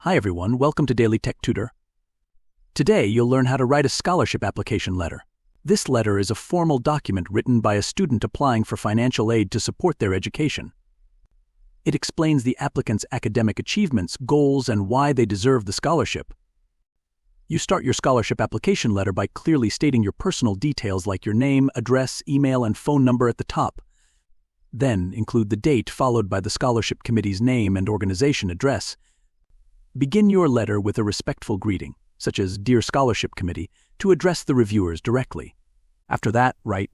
Hi everyone, welcome to Daily Tech Tutor. Today you'll learn how to write a scholarship application letter. This letter is a formal document written by a student applying for financial aid to support their education. It explains the applicant's academic achievements, goals, and why they deserve the scholarship. You start your scholarship application letter by clearly stating your personal details like your name, address, email, and phone number at the top. Then include the date followed by the scholarship committee's name and organization address. Begin your letter with a respectful greeting, such as Dear Scholarship Committee, to address the reviewers directly. After that, write,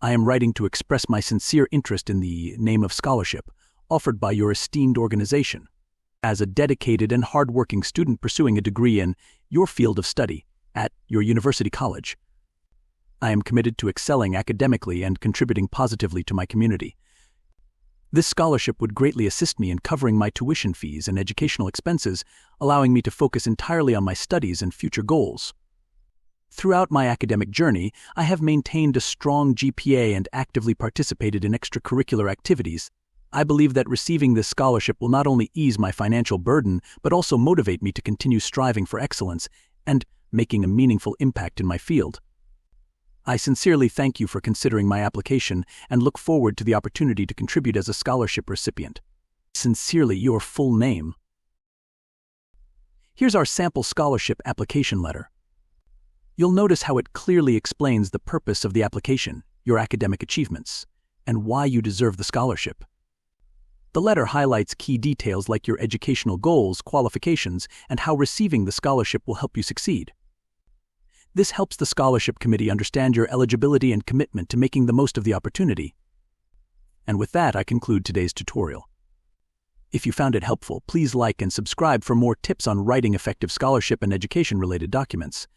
I am writing to express my sincere interest in the name of scholarship offered by your esteemed organization. As a dedicated and hardworking student pursuing a degree in your field of study at your university college, I am committed to excelling academically and contributing positively to my community. This scholarship would greatly assist me in covering my tuition fees and educational expenses, allowing me to focus entirely on my studies and future goals. Throughout my academic journey, I have maintained a strong GPA and actively participated in extracurricular activities. I believe that receiving this scholarship will not only ease my financial burden, but also motivate me to continue striving for excellence and making a meaningful impact in my field. I sincerely thank you for considering my application and look forward to the opportunity to contribute as a scholarship recipient. Sincerely, your full name. Here's our sample scholarship application letter. You'll notice how it clearly explains the purpose of the application, your academic achievements, and why you deserve the scholarship. The letter highlights key details like your educational goals, qualifications, and how receiving the scholarship will help you succeed. This helps the scholarship committee understand your eligibility and commitment to making the most of the opportunity. And with that, I conclude today's tutorial. If you found it helpful, please like and subscribe for more tips on writing effective scholarship and education-related documents.